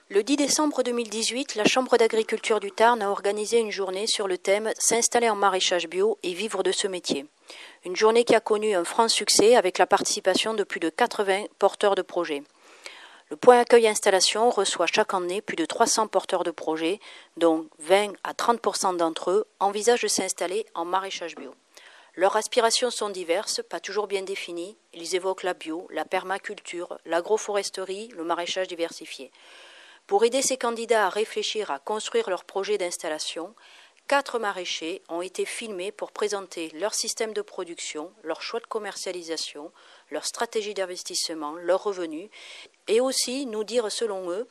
Le 10 décembre 2018, la Chambre d'agriculture du Tarn a organisé une journée sur le thème « S'installer en maraîchage bio et vivre de ce métier ». Une journée qui a connu un franc succès avec la participation de plus de 80 porteurs de projets. Le point accueil installation reçoit chaque année plus de 300 porteurs de projets, dont 20 à 30% d'entre eux envisagent de s'installer en maraîchage bio. Leurs aspirations sont diverses, pas toujours bien définies. Ils évoquent la bio, la permaculture, l'agroforesterie, le maraîchage diversifié. Pour aider ces candidats à réfléchir à construire leur projet d'installation, 4 maraîchers ont été filmés pour présenter leur système de production, leur choix de commercialisation, leur stratégie d'investissement, leurs revenus, et aussi nous dire selon eux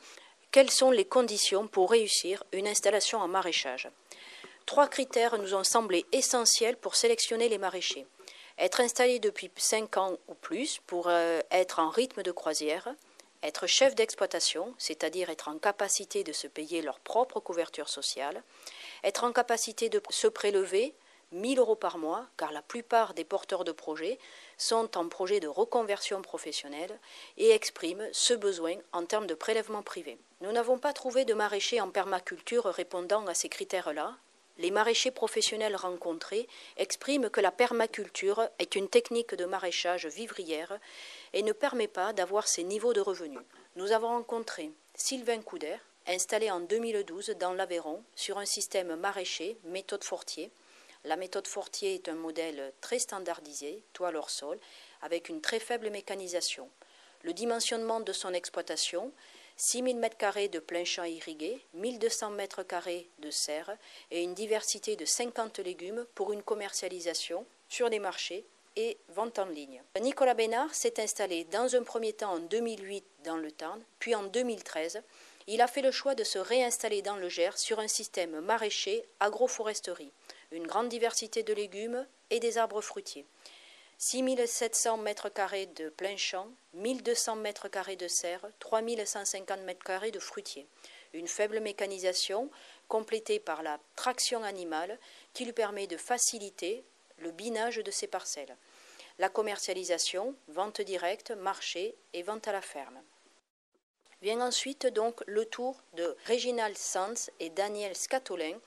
quelles sont les conditions pour réussir une installation en maraîchage. 3 critères nous ont semblé essentiels pour sélectionner les maraîchers. Être installé depuis 5 ans ou plus pour être en rythme de croisière, être chef d'exploitation, c'est-à-dire être en capacité de se payer leur propre couverture sociale, être en capacité de se prélever 1 000 € par mois, car la plupart des porteurs de projets sont en projet de reconversion professionnelle et expriment ce besoin en termes de prélèvement privé. Nous n'avons pas trouvé de maraîchers en permaculture répondant à ces critères-là. Les maraîchers professionnels rencontrés expriment que la permaculture est une technique de maraîchage vivrière et ne permet pas d'avoir ces niveaux de revenus. Nous avons rencontré Sylvain Couder, installé en 2012 dans l'Aveyron sur un système maraîcher, méthode Fortier. La méthode Fortier est un modèle très standardisé, toile hors sol, avec une très faible mécanisation. Le dimensionnement de son exploitation, 6 000 m² de plein champ irrigué, 1 200 m² de serre et une diversité de 50 légumes pour une commercialisation sur les marchés et vente en ligne. Nicolas Bénard s'est installé dans un premier temps en 2008 dans le Tarn, puis en 2013. Il a fait le choix de se réinstaller dans le Gers sur un système maraîcher agroforesterie, une grande diversité de légumes et des arbres fruitiers. 6 700 m² de plein champ, 1 200 m² de serre, 3 150 m² de fruitiers. Une faible mécanisation complétée par la traction animale qui lui permet de faciliter le binage de ses parcelles. La commercialisation, vente directe, marché et vente à la ferme. Vient ensuite donc le tour de Réginald Sanz et Daniel Scatolin,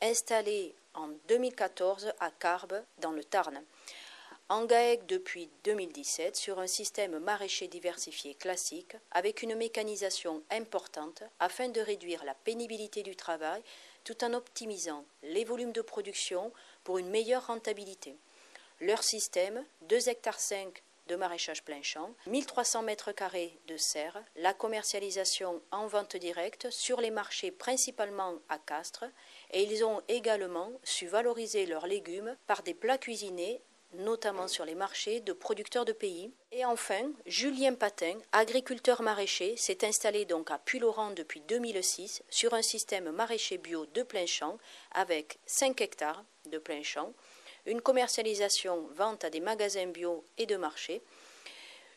installés en 2014 à Carbes dans le Tarn. En GAEC depuis 2017 sur un système maraîcher diversifié classique avec une mécanisation importante afin de réduire la pénibilité du travail tout en optimisant les volumes de production pour une meilleure rentabilité. Leur système, 2,5 hectares de maraîchage plein champ, 1300 m² de serre, la commercialisation en vente directe sur les marchés principalement à Castres et ils ont également su valoriser leurs légumes par des plats cuisinés notamment sur les marchés de producteurs de pays. Et enfin, Julien Patin, agriculteur maraîcher, s'est installé donc à Puylaurens depuis 2006 sur un système maraîcher bio de plein champ avec 5 hectares de plein champ, une commercialisation vente à des magasins bio et de marché,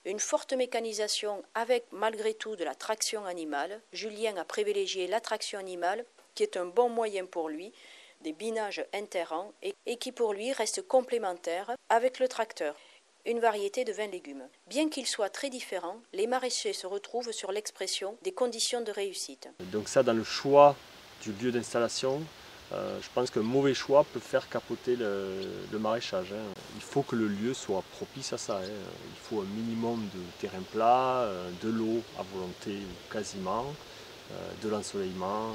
une forte mécanisation avec malgré tout de la traction animale. Julien a privilégié la traction animale qui est un bon moyen pour lui, des binages interrangs et qui pour lui reste complémentaire avec le tracteur, une variété de 20 légumes. Bien qu'ils soient très différents, les maraîchers se retrouvent sur l'expression des conditions de réussite. Donc ça, dans le choix du lieu d'installation, je pense qu'un mauvais choix peut faire capoter le maraîchage. Il faut que le lieu soit propice à ça. Il faut un minimum de terrain plat, de l'eau à volonté quasiment, de l'ensoleillement,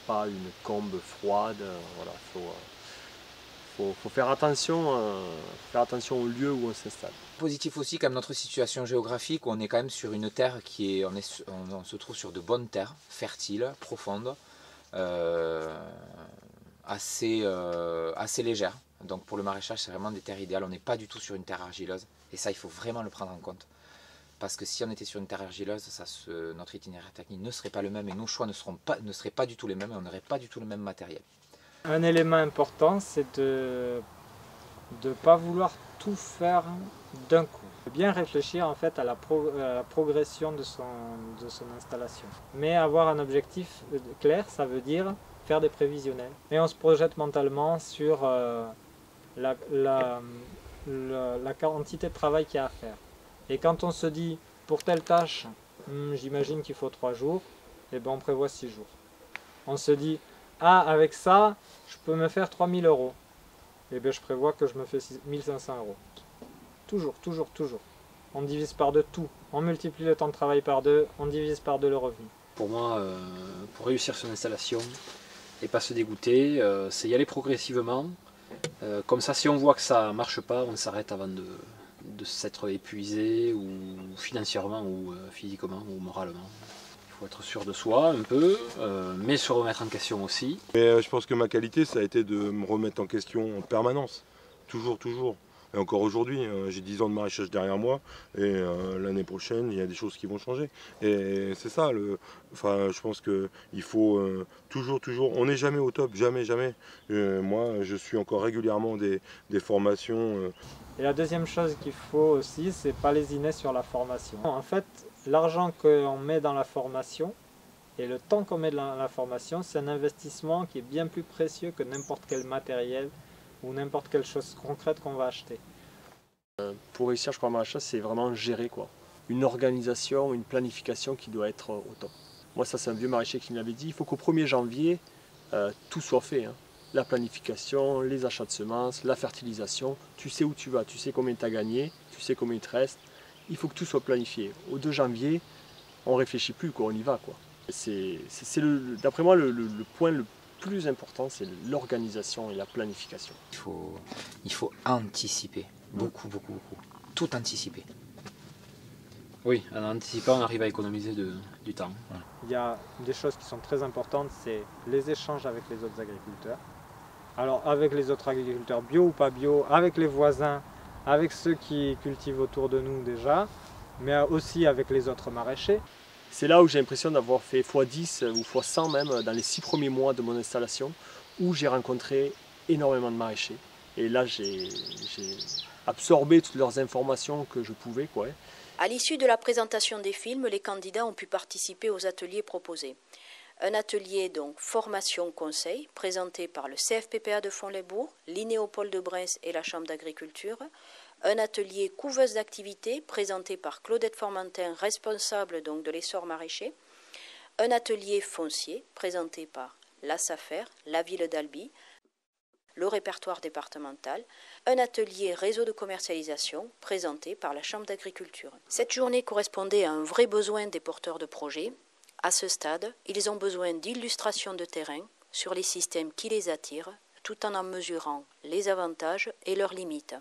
pas une combe froide. Voilà, faut faire attention au lieu où on s'installe. Positif aussi comme notre situation géographique où on est quand même sur une terre on se trouve sur de bonnes terres, fertiles, profondes, assez légères. Donc pour le maraîchage c'est vraiment des terres idéales, on n'est pas du tout sur une terre argileuse et ça il faut vraiment le prendre en compte. Parce que si on était sur une terre argileuse, notre itinéraire technique ne serait pas le même et nos choix ne seraient pas du tout les mêmes et on n'aurait pas du tout le même matériel. Un élément important, c'est de ne pas vouloir tout faire d'un coup. Bien réfléchir en fait à la progression de son installation. Mais avoir un objectif clair, ça veut dire faire des prévisionnels. Et on se projette mentalement sur la quantité de travail qu'il y a à faire. Et quand on se dit, pour telle tâche, j'imagine qu'il faut 3 jours, et ben on prévoit 6 jours. On se dit, ah avec ça, je peux me faire 3000 €. Et bien je prévois que je me fais 1500 €. Toujours, toujours, toujours. On divise par 2 tout. On multiplie le temps de travail par 2, on divise par 2 le revenu. Pour moi, pour réussir son installation et pas se dégoûter, c'est y aller progressivement. Comme ça, si on voit que ça ne marche pas, on s'arrête avant de s'être épuisé, ou financièrement, ou physiquement, ou moralement. Il faut être sûr de soi un peu, mais se remettre en question aussi. Mais je pense que ma qualité, ça a été de me remettre en question en permanence. Toujours, toujours. Et encore aujourd'hui, j'ai 10 ans de maraîchage derrière moi, et l'année prochaine, il y a des choses qui vont changer. Et c'est ça, je pense qu'il faut toujours, on n'est jamais au top, jamais, jamais. Moi, je suis encore régulièrement des formations. Et la deuxième chose qu'il faut aussi, c'est pas lésiner sur la formation. En fait, l'argent qu'on met dans la formation et le temps qu'on met dans la formation, c'est un investissement qui est bien plus précieux que n'importe quel matériel ou n'importe quelle chose concrète qu'on va acheter. Pour réussir, je crois, en maraîchage, c'est vraiment gérer, quoi. Une organisation, une planification qui doit être au top. Moi, ça, c'est un vieux maraîcher qui me l'avait dit. Il faut qu'au 1er janvier, tout soit fait, hein. La planification, les achats de semences, la fertilisation. Tu sais où tu vas, tu sais combien tu as gagné, tu sais combien il te reste. Il faut que tout soit planifié. Au 2 janvier, on ne réfléchit plus, quoi, on y va, quoi. D'après moi, le point le plus important, c'est l'organisation et la planification. Il faut anticiper, beaucoup. Tout anticiper. Oui, en anticipant, on arrive à économiser du temps. Il y a des choses qui sont très importantes, c'est les échanges avec les autres agriculteurs. Alors avec les autres agriculteurs bio ou pas bio, avec les voisins, avec ceux qui cultivent autour de nous déjà, mais aussi avec les autres maraîchers. C'est là où j'ai l'impression d'avoir fait x10 ou x100 même dans les 6 premiers mois de mon installation, où j'ai rencontré énormément de maraîchers. Et là, j'ai absorbé toutes leurs informations que je pouvais, quoi. À l'issue de la présentation des films, les candidats ont pu participer aux ateliers proposés. Un atelier donc formation-conseil présenté par le CFPPA de Fonds-les-Bourgs, l'INEOPOL de Bresse et la Chambre d'agriculture. Un atelier couveuse d'activités présenté par Claudette Formentin, responsable donc de l'essor maraîcher. Un atelier foncier présenté par la SAFER, la ville d'Albi, le répertoire départemental. Un atelier réseau de commercialisation présenté par la Chambre d'agriculture. Cette journée correspondait à un vrai besoin des porteurs de projets. À ce stade, ils ont besoin d'illustrations de terrain sur les systèmes qui les attirent, tout en mesurant les avantages et leurs limites.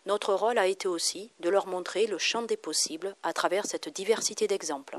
Notre rôle a été aussi de leur montrer le champ des possibles à travers cette diversité d'exemples.